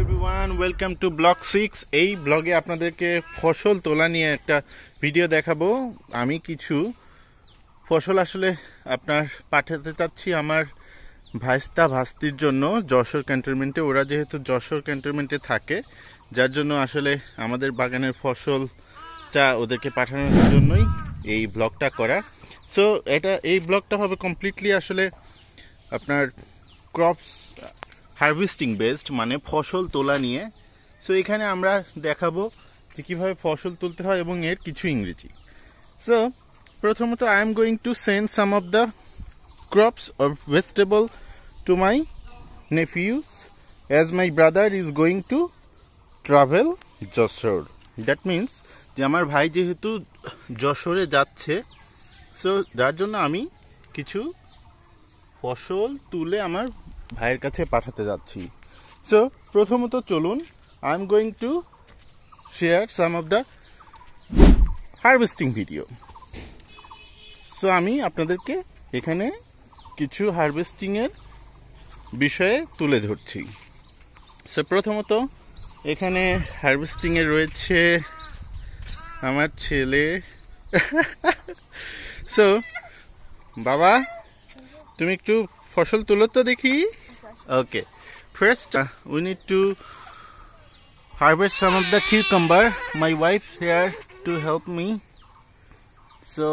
Everyone, welcome to blog 6। এই ব্লগে আপনাদেরকে ফসল তোলা নিয়ে একটা ভিডিও দেখাবো। আমি কিছু ফসল আসলে আপনার পাঠাতে চাচ্ছি আমার ভাইস্তা ভাস্তির জন্য যশোর ক্যান্টনমেন্টে। ওরা যেহেতু যশোর ক্যান্টনমেন্টে থাকে, যার জন্য আসলে আমাদের বাগানের ফসলটা ওদেরকে পাঠানোর জন্যই এই ব্লগটা করা। সো এই ব্লগটা হবে কমপ্লিটলি আসলে আপনার ক্রপস হারভেস্টিং বেসড, মানে ফসল তোলা নিয়ে। সো এখানে আমরা দেখাবো যে কীভাবে ফসল তুলতে হয় এবং এর কিছু ইংরেজি। সো প্রথমত I am going to send some of the crops or vegetable to my nephews as my brother is going to travel Jessore. That means যে আমার ভাই যেহেতু যশোরে যাচ্ছে, সো যার জন্য আমি কিছু ফসল তুলে আমার ভাইয়ের কাছে পাঠাতে যাচ্ছি। সো প্রথমত চলুন, I am going to share some of the harvesting video. So আমি আপনাদেরকে এখানে কিছু হারভেস্টিংয়ের বিষয়ে তুলে ধরছি। সো প্রথমত এখানে হারভেস্টিংয়ে রয়েছে আমার ছেলে। সো বাবা, তুমি একটু ফসল তুলো তো দেখি। Okay, first we need to harvest some of the cucumber. My wife here to help me. So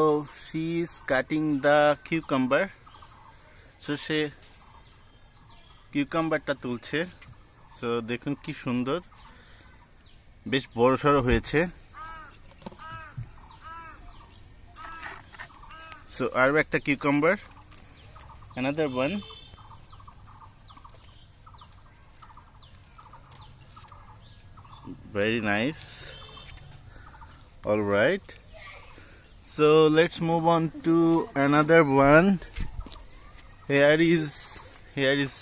she is cutting the cucumber. So she cucumberটা তুলছে। সো দেখুন কি সুন্দর, বেশ বড়সড় হয়েছে। সো আরও একটা cucumber, another one. Very nice. All right, so let's move on to another one. Here is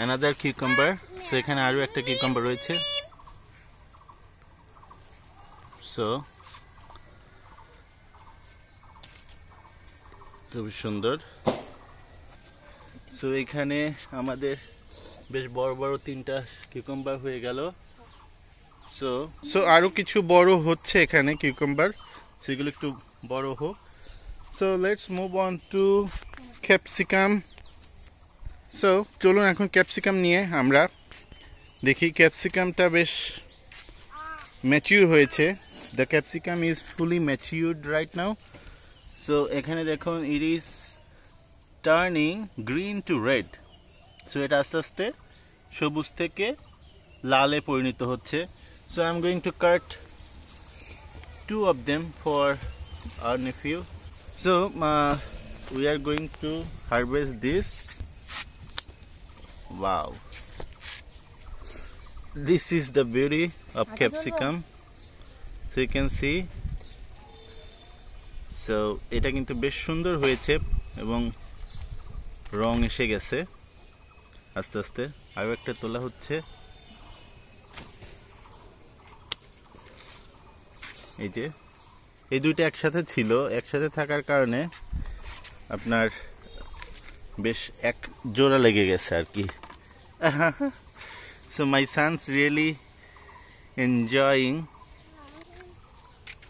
another cucumber. So এখানে আরো একটা কিউকাম্বার রয়েছে। সো খুবই সুন্দর। সো এখানে আমাদের বেশ বড় বড় তিনটা কিউকাম্বার হয়ে গেল। সো আরো কিছু বড় হচ্ছে এখানে কিউকাম্বার, সেগুলো একটু বড় হোক। So let's move on to capsicum. So চলুন এখন ক্যাপসিকাম নিয়ে আমরা দেখি। ক্যাপসিকামটা বেশ ম্যাচিউর হয়েছে। The capsicum is fully matured right now. So এখানে দেখুন, it is turning green to red. So এটা আস্তে আস্তে সবুজ থেকে লালে পরিণত হচ্ছে। So I am going to cut 2 of them for our nephew. So we are going to harvest this. Wow, this is the beauty of capsicum. So you can see. So এটা কিন্তু বেশ সুন্দর হয়েছে এবং রং এসে গেছে আস্তে আস্তে। আরও একটা তোলা হচ্ছে। এই যে এই দুইটা একসাথে ছিল, একসাথে থাকার কারণে আপনার বেশ এক জোড়া লেগে গেছে আর কি। So my sons really enjoying.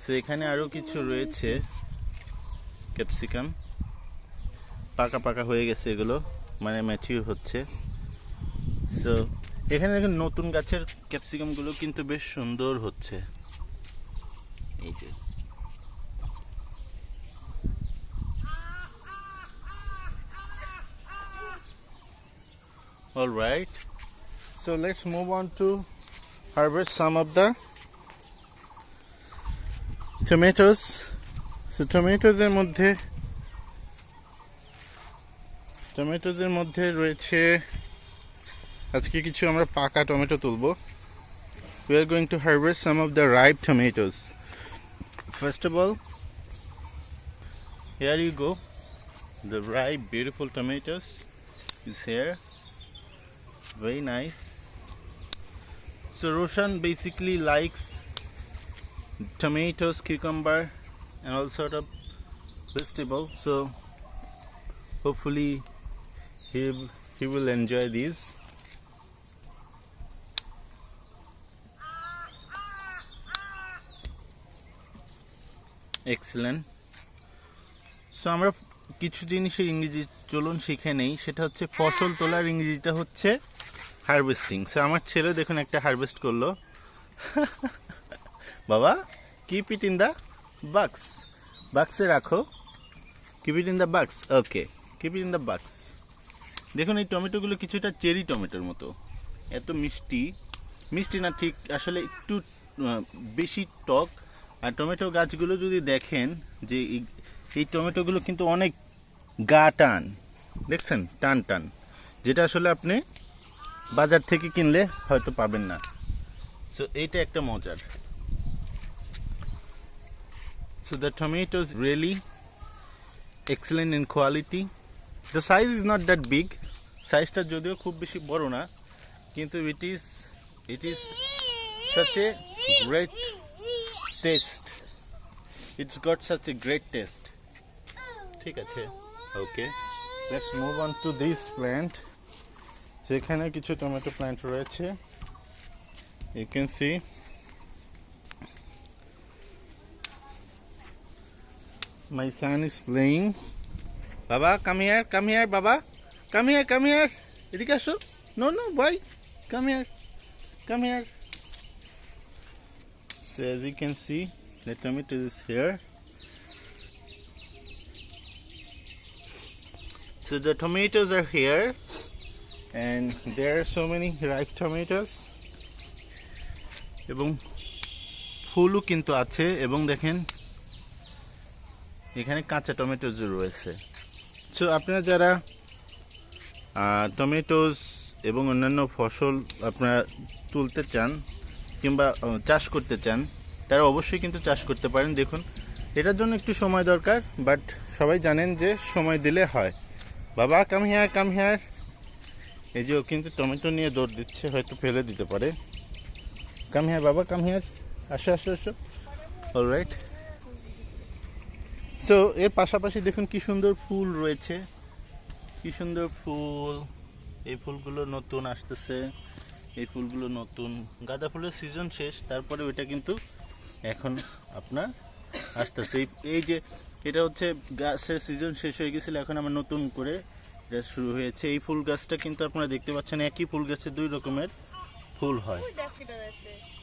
So এখানে আরও কিছু রয়েছে ক্যাপসিকাম, পাকা পাকা হয়ে গেছে, এগুলো মানে ম্যাচিউর হচ্ছে। সো এখানে দেখুন নতুন গাছের ক্যাপসিকামগুলো কিন্তু বেশ সুন্দর হচ্ছে। এই যে all right, so let's move on to harvest some of the tomatoes. So tomatoes এর মধ্যে রয়েছে আজকে কিছু আমরা পাকা টমেটো তুলবো। We are going to harvest some of the ripe tomatoes. First of all, here you go. The ripe beautiful tomatoes is here. Very nice. So Roshan basically likes tomatoes, cucumber and all sort of vegetable. So hopefully he will enjoy these. Excellent. So আমরা কিছু জিনিসের ইংরেজি চলুন শিখে নেই, সেটা হচ্ছে ফসল তোলার ইংরেজিটা হচ্ছে হারভেস্টিং। সো আমার ছেলে দেখুন একটা হারভেস্ট করলো। বাবা, কিপ ইট ইন দ্য বাক্স, বাক্সে রাখো, কিপ ইট ইন দ্য বাক্স, ওকে, কিপ ইট ইন দ্য বাক্স। দেখুন এই টমেটোগুলো কিছুটা চেরি টমেটোর মতো, এত মিষ্টি, মিষ্টি না ঠিক, আসলে একটু বেশি টক। আর টমেটো গাছগুলো যদি দেখেন যে এই টমেটোগুলো কিন্তু অনেক গা টান, দেখছেন, টান টান, যেটা আসলে আপনি বাজার থেকে কিনলে হয়তো পাবেন না। সো এইটা একটা মজার। So the tomatoes really excellent in quality. The size is not that big, সাইজটা যদিও খুব বেশি বড় না, কিন্তু it is such a great taste, it's got such a great taste. ঠিক আছে, ওকে, let's move on to this plant. সেখানে কিছু টমেটো প্ল্যান্ট রয়েছে, you can see. My son is playing. Baba, come here, Baba, come here, এদিকে আসো, no boy, come here. So as you can see, the tomato is here. So the tomatoes are here, and there are so many ripe tomatoes. এবং ফুলও কিন্তু আছে, এবং দেখেন এখানে কাঁচা টমেটোজ রয়েছে। সো আপনারা যারা টমেটোজ এবং অন্যান্য ফসল আপনারা তুলতে চান কিংবা চাষ করতে চান, তারা অবশ্যই কিন্তু চাষ করতে পারেন। দেখুন এটার জন্য একটু সময় দরকার, বাট সবাই জানেন যে সময় দিলে হয়। বাবা, কাম হিয়ার, এই যে ও কিন্তু টমেটো নিয়ে দৌড় দিচ্ছে, হয়তো ফেলে দিতে পারে। কাম হিয়ার বাবা, কাম হিয়ার, আসো, অলরাইট। সো এর পাশাপাশি দেখুন কি সুন্দর ফুল রয়েছে, কি সুন্দর ফুল। এই ফুলগুলো নতুন আসতেছে, এই ফুলগুলো নতুন, গাঁদা ফুলের সিজন শেষ, তারপরে ওইটা কিন্তু এখন আপনার আসতেছে। এই যে এটা হচ্ছে গাছের সিজন শেষ হয়ে গেছিল, এখন আমার নতুন করে এটা শুরু হয়েছে। এই ফুল গাছটা কিন্তু আপনারা দেখতে পাচ্ছেন, একই ফুল গাছে দুই রকমের ফুল হয়,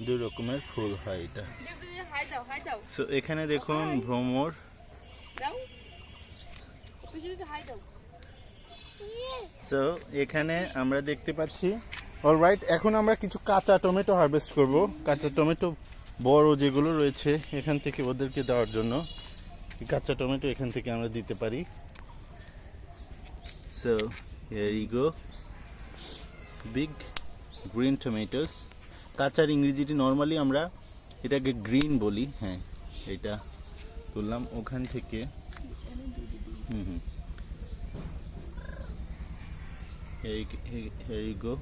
দুই রকমের ফুল হয় এটা। সো এখানে দেখুন ভ্রমর, সো এখানে আমরা দেখতে পাচ্ছি। অলরাইট, এখন আমরা কিছু কাঁচা টমেটো হারভেস্ট করব। কাঁচা টমেটো বড় যেগুলো রয়েছে এখান থেকে ওদেরকে দেওয়ার জন্য কাঁচা টমেটো এখান থেকে আমরা দিতে পারি। So here you go, big green tomatoes. কাঁচার ইংরেজিটি নর্মালি আমরা এটাকে গ্রিন বলি। হ্যাঁ, এটা তুললাম ওখান থেকে। Here you go.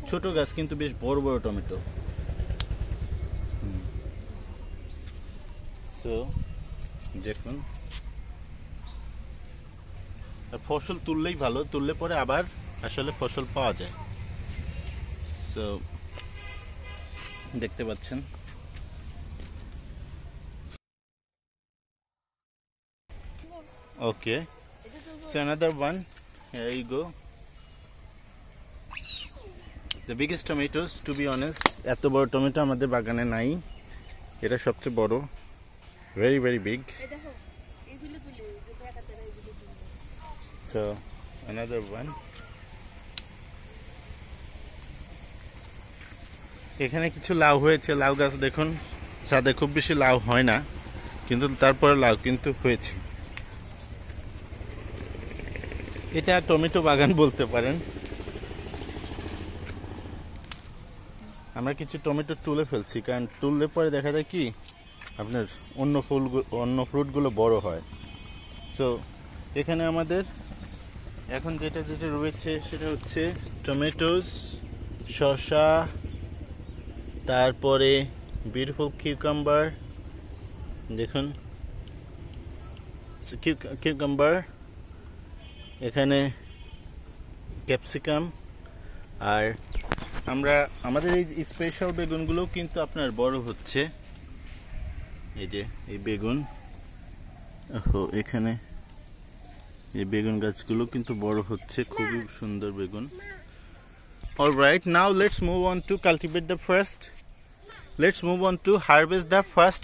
ছোট গাছ কিন্তু বেশ বড় বড় টমেটো। সো দেখুন, ফসল তুললেই ভালো, তুললে পরে আবার আসলে ফসল পাওয়া যায়। সো দেখতে পাচ্ছেন, ওকে। So another one, here you go. The biggest tomatoes, to be honest, এত বড় টমেটো আমাদের বাগানে নাই, এটা সবচেয়ে বড়, very very big. So another one. এখানে কিছু লাউ হয়েছে, লাউ গাছ দেখুন, ছাদে খুব বেশি লাউ হয় না, কিন্তু তারপরে লাউ কিন্তু হয়েছে। এটা টমেটো বাগান বলতে পারেন। আমরা কিছু টমেটো তুলে ফেলছি, কারণ তুললে পরে দেখা যায় কি আপনার অন্য ফ্রুটগুলো বড় হয়। সো এখানে আমাদের এখন যেটা রয়েছে সেটা হচ্ছে টমেটোস, শসা, তারপরে বিউটিফুল কিউকাম্বার, দেখুন কিউকাম্বার, এখানে ক্যাপসিকাম। আর আমরা আমাদের এই স্পেশাল বেগুনগুলো কিন্তু আপনার বড় হচ্ছে, এই যে এই বেগুন, এখানে এই বেগুন গাছগুলো কিন্তু বড় হচ্ছে, খুবই সুন্দর বেগুন। Alright, now let's move on to cultivate the first. Let's move on to harvest the first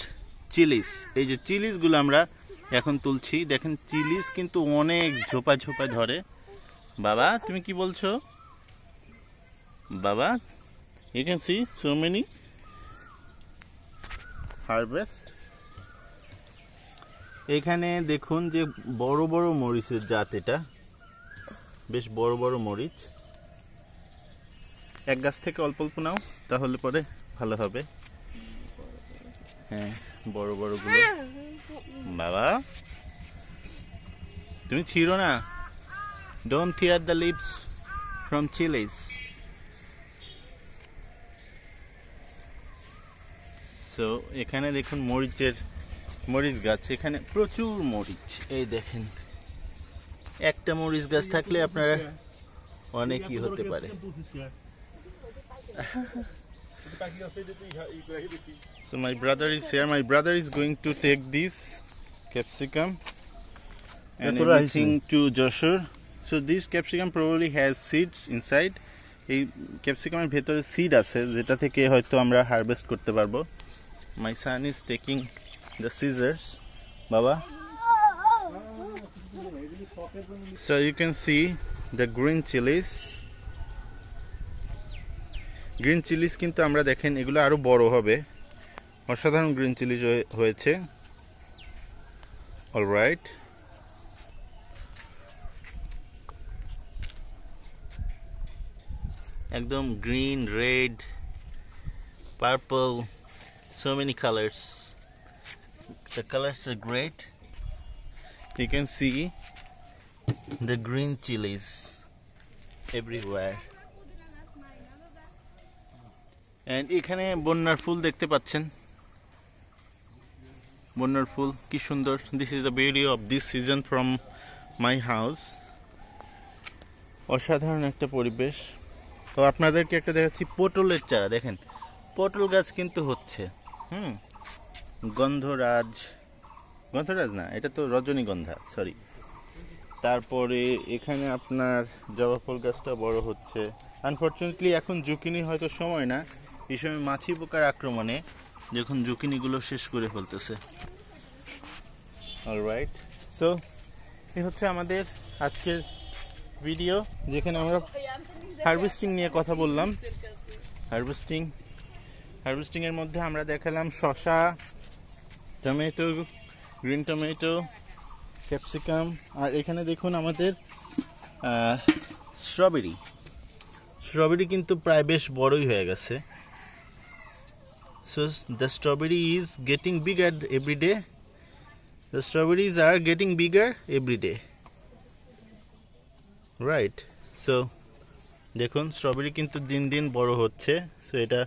chilies. এই যে চিলিস গুলো আমরা এখন তুলছি, দেখেন চিলিস কিন্তু অনেক ঝোপা ঝোপা ধরে। বাবা তুমি কি বলছো বাবা? You can see so many harvest. এখানে দেখুন যে বড় বড় মরিচের জাত, এটা বেশ বড় বড় মরিচ। এক গাছ থেকে অল্প অল্প নাও, তাহলে পরে ভালো হবে। হ্যাঁ, বড় বড় গুলো। বাবা তুমি ছিঁড়ো না, don't tear the leaves from chillies. So এখানে দেখুন মরিচ গাছ, এখানে প্রচুর মরিচ। এই দেখেন, একটা মরিচ গাছ থাকলে আপনারা অনেকই হতে পারে। So my brother is here. My brother is going to take this capsicum and everything to Joshua. So this capsicum probably has seeds inside. এই ক্যাপসিকামের ভেতরে সিড আছে, যেটা থেকে হয়তো আমরা হারভেস্ট করতে পারবো। My son is taking the scissors. Baba. So you can see the green chilies. Green Chillies কিন্তু আমরা দেখেন এগুলো আরো বড় হবে, অসাধারণ গ্রিন চিলিজ হয়েছে। অলরাইট, একদম green, red, purple, so many colors. The colors are great. You can see the green chilies everywhere. And এখানে বন্যার ফুল দেখতে পাচ্ছেন, বন্যার ফুল কি সুন্দর। This is the beauty of this season from my house. অসাধারণ একটা পরিবেশ। তো আপনাদেরকে একটা দেখাচ্ছি পটলের চারা, দেখেন পটল গাছ কিন্তু হচ্ছে। গন্ধরাজ না, এটা তো রজনীগন্ধা, সরি। তারপরে এখানে আপনার জবা ফুল গাছটা বড় হচ্ছে। আনফরচুনেটলি এখন জুকিনির হয়তো সময় না, এই সময় মাছি পোকার আক্রমণে যখন জুকিনিগুলো শেষ করে ফেলতেছে। অলরাইট, সো এই হচ্ছে আমাদের আজকের ভিডিও, যেখানে আমরা হারভেস্টিং নিয়ে কথা বললাম। হারভেস্টিং এর মধ্যে আমরা দেখালাম শসা, টমেটো, গ্রিন টমেটো, ক্যাপসিকাম, আর এখানে দেখুন আমাদের স্ট্রবেরি কিন্তু প্রায় বেশ বড়ই হয়ে গেছে। So the strawberry is getting bigger every day. The strawberries are getting bigger every day. Right. So দেখুন স্ট্রবেরি কিন্তু দিন দিন বড় হচ্ছে। সো এটা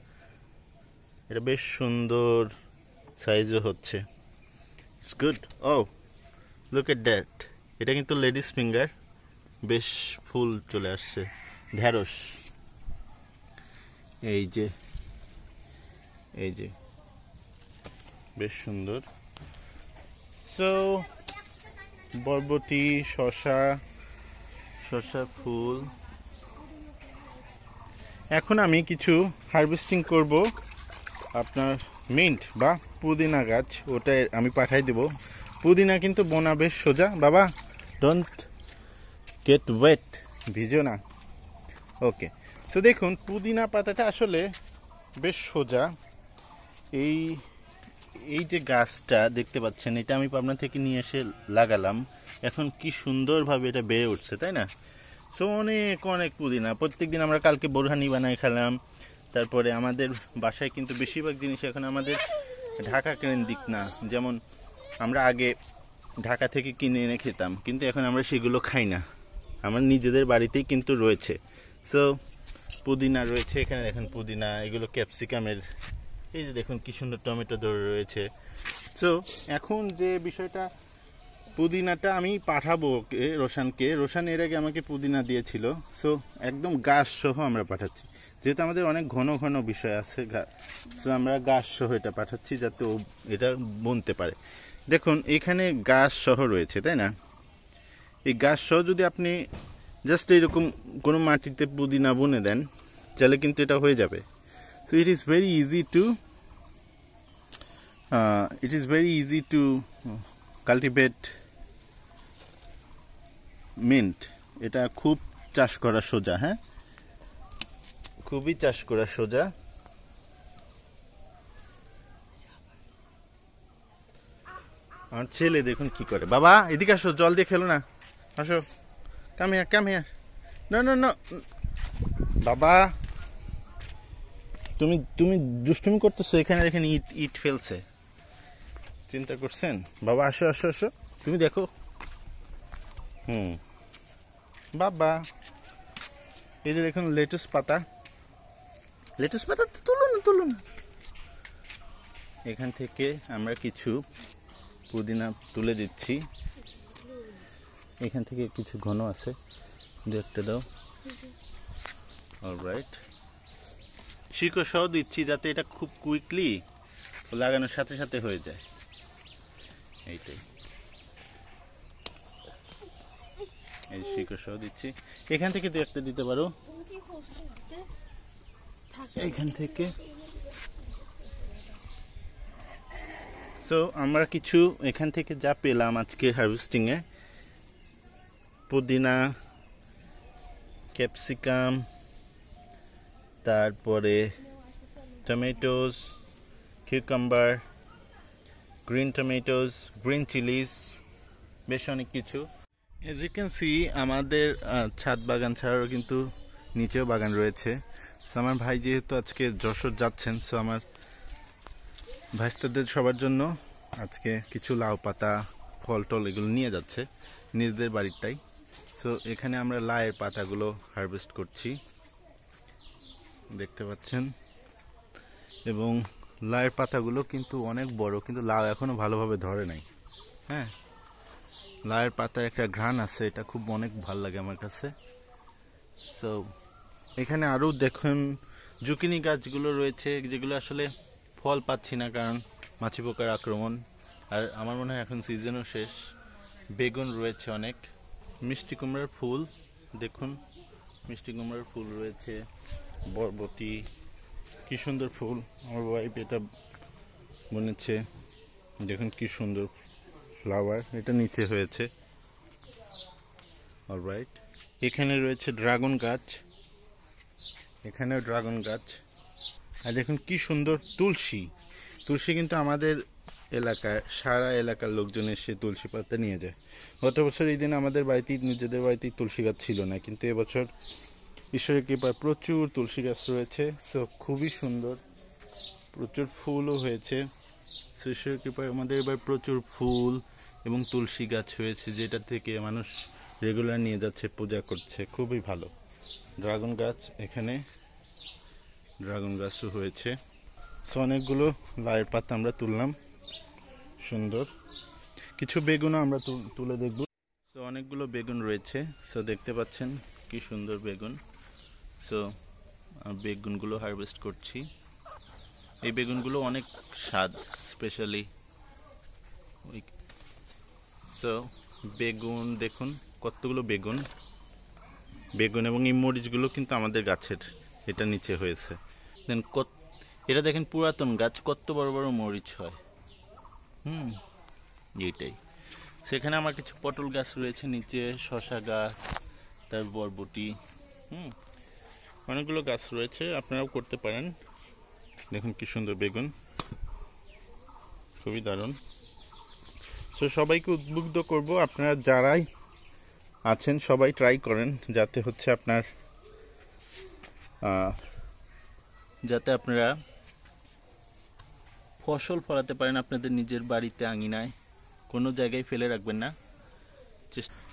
বেশ সুন্দর সাইজও হচ্ছে। It's good. Oh, look at that. এটা কিন্তু লেডিস ফিঙ্গার, বেশ ফুল চলে আসছে। ঢেঁড়স, এই যে বেশ সুন্দর। সো বরবটি, শসা ফুল। এখন আমি কিছু হারভেস্টিং করব আপনার মিন্ট বা পুদিনা গাছ, ওটা আমি পাঠাই দেব। পুদিনা কিন্তু বোনা বেশ সোজা। বাবা ডোন্ট গেট ওয়েট, ভিজো না। ওকে, সো দেখুন পুদিনা পাতাটা আসলে বেশ সোজা। এই যে গাছটা দেখতে পাচ্ছেন, এটা আমি পাবনা থেকে নিয়ে এসে লাগালাম। এখন কি সুন্দরভাবে এটা বেড়ে উঠছে, তাই না? সো অনেক পুদিনা। প্রত্যেকদিন আমরা কালকে বোরহানি বানাই খেলাম। তারপরে আমাদের বাসায় কিন্তু বেশিরভাগ জিনিস এখন আমাদের ঢাকা কেন্দ্রিক না। যেমন আমরা আগে ঢাকা থেকে কিনে এনে খেতাম, কিন্তু এখন আমরা সেগুলো খাই না, আমার নিজেদের বাড়িতেই কিন্তু রয়েছে। সো পুদিনা রয়েছে, এখানে দেখেন পুদিনা, এগুলো ক্যাপসিকামের। এই যে দেখুন কি সুন্দর টমেটো ধরে রয়েছে। সো এখন যে বিষয়টা, পুদিনাটা আমি পাঠাবো রোশানকে। রোশান এর আগে আমাকে পুদিনা দিয়েছিল। সো একদম গাছ সহ আমরা পাঠাচ্ছি, যেহেতু আমাদের অনেক ঘন বিষয় আছে। সো আমরা গাছ সহ এটা পাঠাচ্ছি, যাতে ও এটা বুনতে পারে। দেখুন এখানে গাছ সহ রয়েছে, তাই না? এই গাছ সহ যদি আপনি জাস্ট এইরকম কোনো মাটিতে পুদিনা বুনে দেন তাহলে কিন্তু এটা হয়ে যাবে। So it is very easy to cultivate mint. এটা খুব চাষ করা সোজা, হ্যাঁ, খুবই চাষ করা সোজা। আমার ছেলে দেখুন কি করে। বাবা এদিকে আসো, জল দিয়ে খেলো না, আসো, come here. No no no বাবা, তুমি দুষ্টুমি করতেছো, এখানে দেখেন ইট ফেলছে, চিন্তা করছেন? বাবা আসো আসো আসো, তুমি দেখো। বাবা এই যে দেখুন লেটুস পাতা তুলো না। এখান থেকে আমরা কিছু পুদিনা তুলে দিচ্ছি। এখান থেকে কিছু ঘন আছে, দু একটা দাও। অলরাইট, শিকড় সহ দিচ্ছি যাতে এটা খুব কুইকলি লাগানোর সাথে সাথে হয়ে যায়। এইটাই, এই শিকড় সহ দিচ্ছি। এখান থেকে দু একটা দিতে পারো, এখান থেকে। সো আমরা কিছু এখান থেকে যা পেলাম আজকে হারভেস্টিং এ, পুদিনা, ক্যাপসিকাম, তারপরে tomatoes, cucumber, green tomatoes, green Chillies, বেশ অনেক কিছু। এজ ইউ ক্যান সি আমাদের ছাদ বাগান ছাড়াও কিন্তু নিচেও বাগান রয়েছে। সো আমার ভাই যেহেতু আজকে যশোর যাচ্ছেন, সো আমার ভাইস্তাদের সবার জন্য আজকে কিছু লাউ পাতা, ফল টল এগুলো নিয়ে যাচ্ছে নিজেদের বাড়িরটাই। সো এখানে আমরা লাউয়ের পাতাগুলো হারভেস্ট করছি, দেখতে পাচ্ছেন। এবং লাউয়ের পাতাগুলো কিন্তু অনেক বড়, কিন্তু লাউ এখনো ভালোভাবে ধরে নাই। হ্যাঁ, লাউয়ের পাতার একটা ঘ্রাণ আছে, এটা খুব অনেক ভালো লাগে আমার কাছে। সো এখানে আরও দেখুন জুকিনি গাছগুলো রয়েছে, যেগুলো আসলে ফল পাচ্ছি না কারণ মাছি পোকার আক্রমণ। আর আমার মনে হয় এখন সিজনও শেষ। বেগুন রয়েছে অনেক, মিষ্টি কুমড়ার ফুল দেখুন, মিষ্টি কুমড়ার ফুল রয়েছে, বরবটি, কি সুন্দর ফুল। আমার ওয়াইফ এটা বুনেছে, দেখুন কি সুন্দর ফ্লাওয়ার, এটা নিচে হয়েছে। অলরাইট, এখানে রয়েছে ড্রাগন গাছ, এখানেও ড্রাগন গাছ। আর দেখুন কি সুন্দর তুলসী কিন্তু আমাদের এলাকায় সারা এলাকার লোকজন এসে তুলসী পাতা নিয়ে যায়। গত বছর এই দিন আমাদের বাড়িতেই, নিজেদের বাড়িতেই তুলসী গাছ ছিল না, কিন্তু এবছর ঈশ্বরের কৃপায় প্রচুর তুলসী গাছ রয়েছে। সো খুবই সুন্দর, প্রচুর ফুলও হয়েছে। ঈশ্বরের কৃপায় আমাদের এবার প্রচুর ফুল এবং তুলসী গাছ হয়েছে, যেটা থেকে মানুষ রেগুলার নিয়ে যাচ্ছে, পূজা করছে, খুবই ভালো। ড্রাগন গাছ, এখানে ড্রাগন গাছও হয়েছে। সো অনেকগুলো লাউয়ের পাতা আমরা তুললাম, সুন্দর কিছু বেগুনও আমরা তুলে দেখব। সো অনেকগুলো বেগুন রয়েছে, সো দেখতে পাচ্ছেন কি সুন্দর বেগুন। সো বেগুনগুলো হারভেস্ট করছি। এই বেগুনগুলো অনেক স্বাদ, স্পেশালি। সো বেগুন দেখুন কতগুলো বেগুন এবং এই মরিচগুলো কিন্তু আমাদের গাছের এটা নিচে হয়েছে। দেন এটা দেখেন পুরাতন গাছ, কত বড় বড় মরিচ হয়। এইটাই। সেখানে আমার কিছু পটল গাছ রয়েছে নিচে, শসা গাছ, তার বরবটি, অনেকগুলো গাছ রয়েছে, আপনারাও করতে পারেন। দেখুন কি সুন্দর বেগুন, খুবই দারুণ। সো সবাইকে উদ্বুদ্ধ করব, আপনারা যারাই আছেন সবাই ট্রাই করেন, যাতে হচ্ছে আপনারা ফসল ফলাতে পারেন আপনাদের নিজের বাড়িতে, আঙিনায়, কোনো জায়গায় ফেলে রাখবেন না।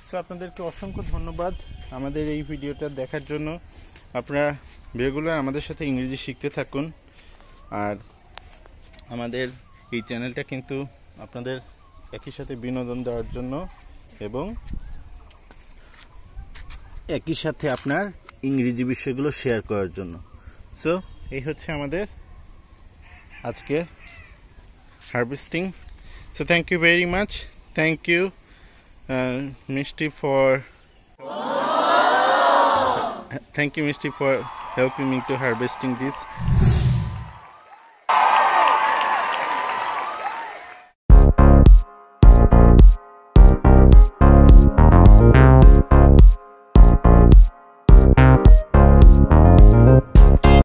তো আপনাদেরকে অসংখ্য ধন্যবাদ আমাদের এই ভিডিওটা দেখার জন্য। আপনারা রেগুলার আমাদের সাথে ইংরেজি শিখতে থাকুন। আর আমাদের এই চ্যানেলটা কিন্তু আপনাদের একই সাথে বিনোদন দেওয়ার জন্য এবং একই সাথে আপনার ইংরেজি বিষয়গুলো শেয়ার করার জন্য। সো এই হচ্ছে আমাদের আজকের harvesting. So thank you very much. Thank you, Mishti, for thank you, Mishti, for helping me to harvesting this.